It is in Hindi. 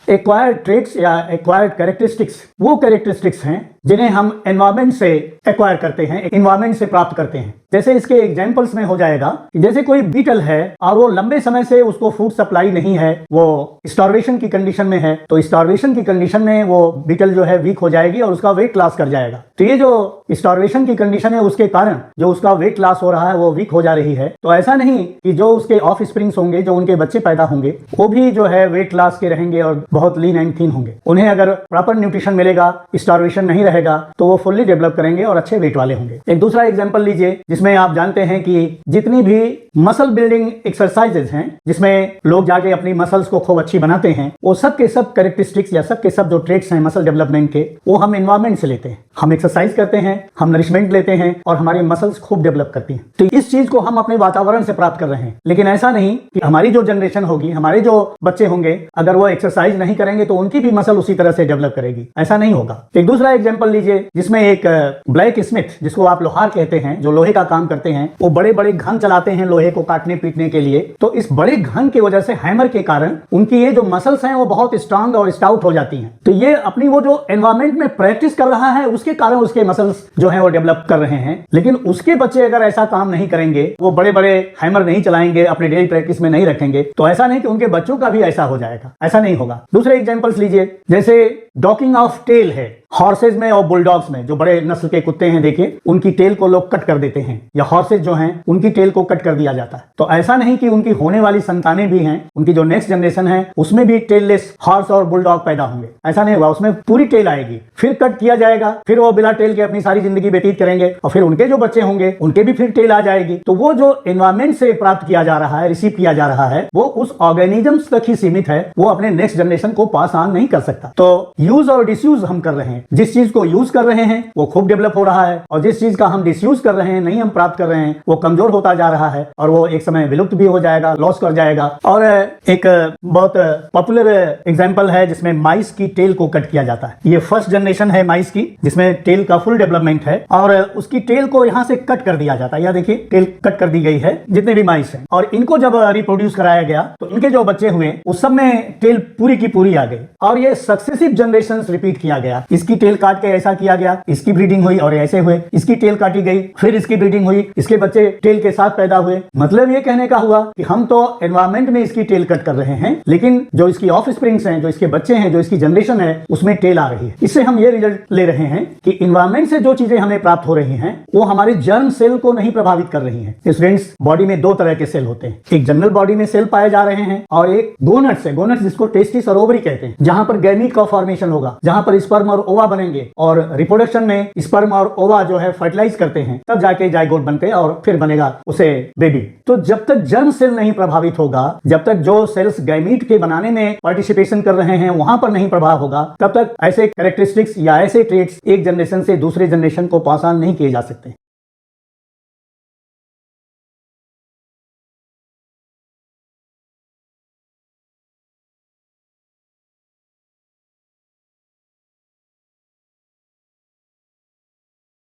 एक्वायर्ड ट्रेट्स या एक्वायर्ड कैरेक्टरिस्टिक्स वो कैरेक्टरिस्टिक्स हैं जिन्हें हम एनवायरमेंट से एक्वायर करते हैं, एनवायरमेंट से प्राप्त करते हैं। जैसे इसके एग्जांपल्स में हो जाएगा कि जैसे कोई बीटल है और वो लंबे समय से उसको फूड सप्लाई नहीं है, वो स्टार्वेशन की कंडीशन में है, तो स्टार्वेशन की कंडीशन में वो बीटल जो है वीक हो जाएगी और उसका वेट लॉस कर जाएगा। तो ये जो स्टार्वेशन की कंडीशन है उसके कारण जो उसका वेट लॉस हो रहा है वो वीक हो जा रही है। तो ऐसा नहीं कि जो उसके ऑफ स्प्रिंग्स होंगे, जो उनके बच्चे पैदा होंगे, वो भी जो है वेट लॉस के रहेंगे और बहुत लीन एंड थिन होंगे। उन्हें अगर प्रॉपर न्यूट्रिशन मिलेगा, स्टार्वेशन नहीं रहेगा, तो वो फुल्ली डेवलप करेंगे और अच्छे वेट वाले होंगे। एक दूसरा एग्जांपल लीजिए जिसमें आप जानते हैं कि जितनी भी मसल बिल्डिंग एक्सरसाइजेज हैं जिसमें लोग जाके अपनी मसल्स को खूब अच्छी बनाते हैं, वो सब के सब कैरेक्टरिस्टिक्स या सब के सब जो ट्रेट्स हैं मसल डेवलपमेंट के, वो हम एनवायरमेंट से लेते हैं। हम एक्सरसाइज करते हैं, हम नरिशमेंट लेते हैं और हमारी मसल्स खूब डेवलप करती हैं। तो इस चीज को हम अपने वातावरण से प्राप्त कर रहे हैं। लेकिन ऐसा नहीं कि हमारी जो जनरेशन होगी, हमारे जो बच्चे होंगे, अगर वो एक्सरसाइज नहीं करेंगे तो उनकी भी मसल उसी तरह से डेवलप करेगी। ऐसा नहीं होगा। एक दूसरा एग्जाम्पल लीजिए जिसमें एक ब्लैक स्मिथ, जिसको आप लोहार कहते हैं, जो लोहे का काम करते हैं, वो बड़े बड़े घन चलाते हैं लोहे को काटने पीटने के लिए। तो इस बड़े घन की वजह से, हैमर के कारण, उनकी ये जो मसल्स हैं वो बहुत स्ट्रांग और स्टाउट हो जाती हैं। तो ये अपनी वो जो एनवायरमेंट में प्रैक्टिस कर रहा है उसके कारण उसके मसल्स जो है वो डेवलप कर रहे हैं। लेकिन उसके बच्चे अगर ऐसा काम नहीं करेंगे, वो बड़े बड़े हैमर नहीं चलाएंगे, अपने डेली प्रैक्टिस में नहीं रखेंगे, तो ऐसा नहीं कि उनके बच्चों का भी ऐसा हो जाएगा। ऐसा नहीं होगा। दूसरे एग्जांपल्स लीजिए, जैसे डॉकिंग ऑफ टेल है हॉर्सेज में और बुलडॉग्स में। जो बड़े नस्ल के कुत्ते हैं देखिए, उनकी टेल को लोग कट कर देते हैं, या हॉर्सेज जो हैं उनकी टेल को कट कर दिया जाता है। तो ऐसा नहीं कि उनकी होने वाली संतानें भी हैं, उनकी जो नेक्स्ट जनरेशन है उसमें भी टेललेस हॉर्स और बुलडॉग पैदा होंगे। ऐसा नहीं होगा। उसमें पूरी टेल आएगी, फिर कट किया जाएगा, फिर वो बिना टेल के अपनी सारी जिंदगी व्यतीत करेंगे और फिर उनके जो बच्चे होंगे उनके भी फिर टेल आ जाएगी। तो वो जो एनवायरमेंट से प्राप्त किया जा रहा है, रिसीव किया जा रहा है, वो उस ऑर्गेनिजम्स तक ही सीमित है, वो अपने नेक्स्ट जनरेशन को पास ऑन नहीं कर सकता। तो यूज और डिसयूज हम कर रहे हैं। जिस चीज को यूज कर रहे हैं वो खूब डेवलप हो रहा है, और जिस चीज का हम डिसयूज कर रहे हैं, नहीं हम प्राप्त कर रहे हैं, वो कमजोर होता जा रहा है और वो एक समय विलुप्त भी हो जाएगा, लॉस कर जाएगा। और एक बहुत पॉपुलर एग्जांपल है जिसमें माइस की टेल को कट किया जाता है। ये फर्स्ट जनरेशन है माइस की जिसमें टेल का फुल डेवलपमेंट है, और उसकी टेल को यहां से कट कर दिया जाता है। यह देखिए टेल कट कर दी गई है जितने भी माइस हैं, और इनको जब रिप्रोड्यूस कराया गया तो इनके जो बच्चे हुए उस सब में टेल पूरी की पूरी आ गई, और ये सक्सेसिव जनरेशन रिपीट किया गया। इसकी टेल काट के ऐसा किया गया, इसकी ब्रीडिंग हुई और ऐसे हुए, इसकी टेल काटी गई, फिर इसकी ब्रीडिंग हुई, इसके बच्चे टेल के साथ पैदा हुए। मतलब ये कहने का हुआ कि हम तो एनवायरमेंट में इसकी टेल कट कर रहे हैं, लेकिन जो इसकी ऑफ स्प्रिंग्स हैं, जो इसके बच्चे हैं, जो इसकी जनरेशन है, उसमें टेल आ रही है। इससे हम ये रिजल्ट ले रहे हैं कि एनवायरमेंट से जो चीजें हमें प्राप्त हो रही हैं वो हमारे जर्म सेल को नहीं प्रभावित कर रही हैं। स्टूडेंट्स, बॉडी में दो तरह के सेल होते हैं। एक जनरल बॉडी में सेल पाए जा रहे हैं, और एक गोनट्स है, गोनट्स जिसको टेस्टिस और ओवरी कहते हैं, जहां पर गैमीट का फॉर्मेशन होगा, जहां पर स्पर्म और ओवा बनेंगे, और रिप्रोडक्शन में स्पर्म और ओवा जो है फर्टिलाइज करते हैं, तब जाके जाइगोट बनते हैं और फिर बनेगा उसे बेबी। तो जब तक जर्म सेल नहीं प्रभावित होगा, जब तक जो सेल्स गैमीट के बनाने में पार्टिसिपेशन कर रहे हैं वहां पर नहीं प्रभाव होगा, तब तक ऐसे कैरेक्टरिस्टिक्स या ऐसे ट्रेट्स एक जनरेशन से दूसरे जनरेशन को पास ऑन नहीं किए जा सकते।